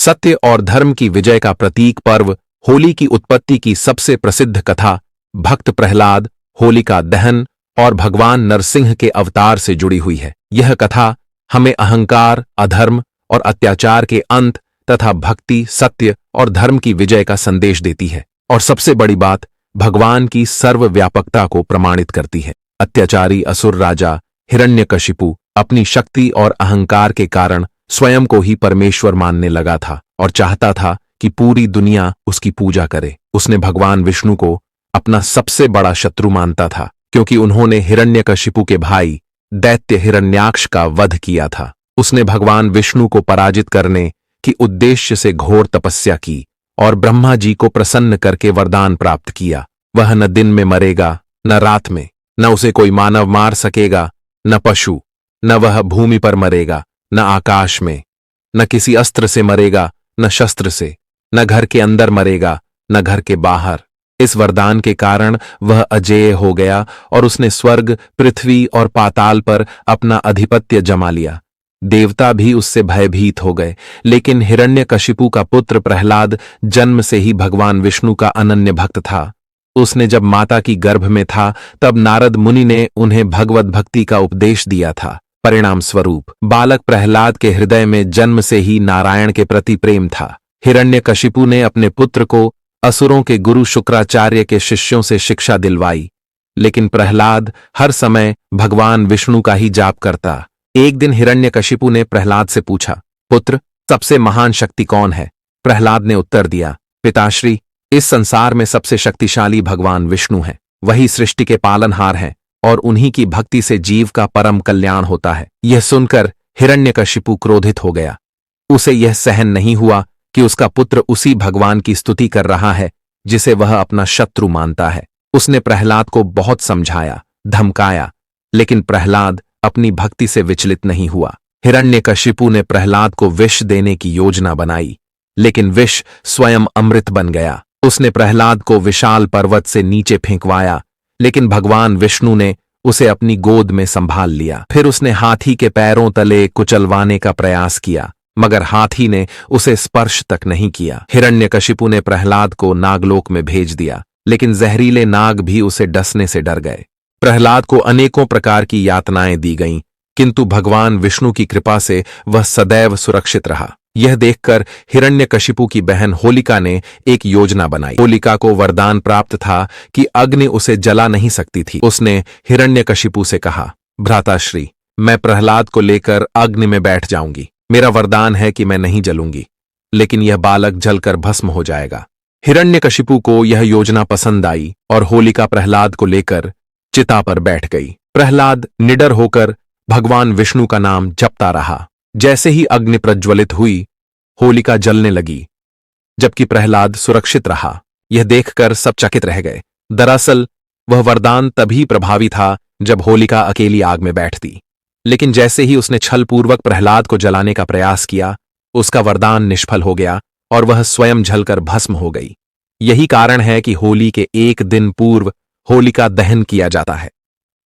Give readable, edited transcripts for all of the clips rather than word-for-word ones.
सत्य और धर्म की विजय का प्रतीक पर्व होली की उत्पत्ति की सबसे प्रसिद्ध कथा भक्त प्रहलाद, होलिका दहन और भगवान नरसिंह के अवतार से जुड़ी हुई है। यह कथा हमें अहंकार, अधर्म और अत्याचार के अंत तथा भक्ति, सत्य और धर्म की विजय का संदेश देती है और सबसे बड़ी बात, भगवान की सर्वव्यापकता को प्रमाणित करती है। अत्याचारी असुर राजा हिरण्यकशिपु अपनी शक्ति और अहंकार के कारण स्वयं को ही परमेश्वर मानने लगा था और चाहता था कि पूरी दुनिया उसकी पूजा करे। उसने भगवान विष्णु को अपना सबसे बड़ा शत्रु मानता था क्योंकि उन्होंने हिरण्यकशिपु के भाई दैत्य हिरण्याक्ष का वध किया था। उसने भगवान विष्णु को पराजित करने की उद्देश्य से घोर तपस्या की और ब्रह्मा जी को प्रसन्न करके वरदान प्राप्त किया। वह न दिन में मरेगा, न रात में, न उसे कोई मानव मार सकेगा, न पशु, न वह भूमि पर मरेगा, न आकाश में, न किसी अस्त्र से मरेगा, न शस्त्र से, न घर के अंदर मरेगा, न घर के बाहर। इस वरदान के कारण वह अजेय हो गया और उसने स्वर्ग, पृथ्वी और पाताल पर अपना अधिपत्य जमा लिया। देवता भी उससे भयभीत हो गए, लेकिन हिरण्यकशिपु का पुत्र प्रहलाद जन्म से ही भगवान विष्णु का अनन्य भक्त था। उसने जब माता की गर्भ में था तब नारद मुनि ने उन्हें भगवत भक्ति का उपदेश दिया था। परिणाम स्वरूप बालक प्रहलाद के हृदय में जन्म से ही नारायण के प्रति प्रेम था। हिरण्यकशिपु ने अपने पुत्र को असुरों के गुरु शुक्राचार्य के शिष्यों से शिक्षा दिलवाई, लेकिन प्रहलाद हर समय भगवान विष्णु का ही जाप करता। एक दिन हिरण्यकशिपु ने प्रहलाद से पूछा, पुत्र, सबसे महान शक्ति कौन है? प्रहलाद ने उत्तर दिया, पिताश्री, इस संसार में सबसे शक्तिशाली भगवान विष्णु हैं। वही सृष्टि के पालनहार हैं और उन्हीं की भक्ति से जीव का परम कल्याण होता है। यह सुनकर हिरण्यकशिपु क्रोधित हो गया। उसे यह सहन नहीं हुआ कि उसका पुत्र उसी भगवान की स्तुति कर रहा है जिसे वह अपना शत्रु मानता है। उसने प्रहलाद को बहुत समझाया, धमकाया, लेकिन प्रहलाद अपनी भक्ति से विचलित नहीं हुआ। हिरण्यकशिपु ने प्रहलाद को विष देने की योजना बनाई, लेकिन विष स्वयं अमृत बन गया। उसने प्रहलाद को विशाल पर्वत से नीचे फेंकवाया, लेकिन भगवान विष्णु ने उसे अपनी गोद में संभाल लिया। फिर उसने हाथी के पैरों तले कुचलवाने का प्रयास किया, मगर हाथी ने उसे स्पर्श तक नहीं किया। हिरण्यकशिपु ने प्रहलाद को नागलोक में भेज दिया, लेकिन जहरीले नाग भी उसे डसने से डर गए। प्रहलाद को अनेकों प्रकार की यातनाएं दी गईं, किंतु भगवान विष्णु की कृपा से वह सदैव सुरक्षित रहा। यह देखकर हिरण्यकशिपु की बहन होलिका ने एक योजना बनाई। होलिका को वरदान प्राप्त था कि अग्नि उसे जला नहीं सकती थी। उसने हिरण्यकशिपु से कहा, भ्राताश्री, मैं प्रहलाद को लेकर अग्नि में बैठ जाऊंगी। मेरा वरदान है कि मैं नहीं जलूंगी, लेकिन यह बालक जलकर भस्म हो जाएगा। हिरण्यकशिपु को यह योजना पसंद आई और होलिका प्रहलाद को लेकर चिता पर बैठ गई। प्रहलाद निडर होकर भगवान विष्णु का नाम जपता रहा। जैसे ही अग्नि प्रज्वलित हुई, होलिका जलने लगी, जबकि प्रहलाद सुरक्षित रहा। यह देखकर सब चकित रह गए। दरअसल वह वरदान तभी प्रभावी था जब होलिका अकेली आग में बैठती, लेकिन जैसे ही उसने छलपूर्वक प्रहलाद को जलाने का प्रयास किया, उसका वरदान निष्फल हो गया और वह स्वयं जलकर भस्म हो गई। यही कारण है कि होली के एक दिन पूर्व होलिका दहन किया जाता है,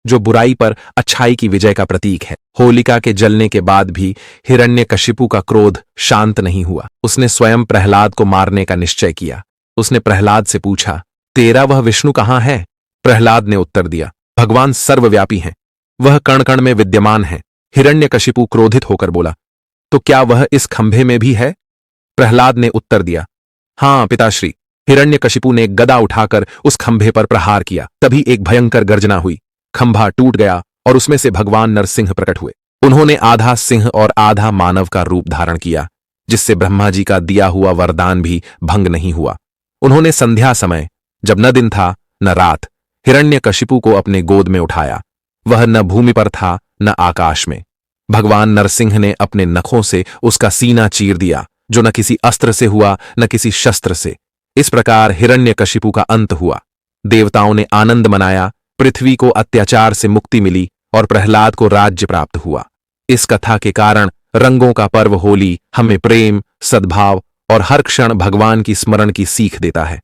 जो बुराई पर अच्छाई की विजय का प्रतीक है। होलिका के जलने के बाद भी हिरण्यकशिपु का क्रोध शांत नहीं हुआ। उसने स्वयं प्रहलाद को मारने का निश्चय किया। उसने प्रहलाद से पूछा, तेरा वह विष्णु कहाँ है? प्रहलाद ने उत्तर दिया, भगवान सर्वव्यापी हैं, वह कण कण में विद्यमान है। हिरण्यकशिपु क्रोधित होकर बोला, तो क्या वह इस खंभे में भी है? प्रहलाद ने उत्तर दिया, हाँ पिताश्री। हिरण्यकशिपु ने गदा उठाकर उस खंभे पर प्रहार किया। तभी एक भयंकर गर्जना हुई, खंभा टूट गया और उसमें से भगवान नरसिंह प्रकट हुए। उन्होंने आधा सिंह और आधा मानव का रूप धारण किया, जिससे ब्रह्मा जी का दिया हुआ वरदान भी भंग नहीं हुआ। उन्होंने संध्या समय, जब न दिन था न रात, हिरण्यकशिपु को अपने गोद में उठाया। वह न भूमि पर था न आकाश में। भगवान नरसिंह ने अपने नखों से उसका सीना चीर दिया, जो न किसी अस्त्र से हुआ न किसी शस्त्र से। इस प्रकार हिरण्यकशिपु का अंत हुआ। देवताओं ने आनंद मनाया, पृथ्वी को अत्याचार से मुक्ति मिली और प्रहलाद को राज्य प्राप्त हुआ। इस कथा के कारण रंगों का पर्व होली हमें प्रेम, सद्भाव और हर क्षण भगवान की स्मरण की सीख देता है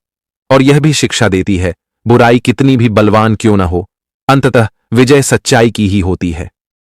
और यह भी शिक्षा देती है, बुराई कितनी भी बलवान क्यों न हो, अंततः विजय सच्चाई की ही होती है।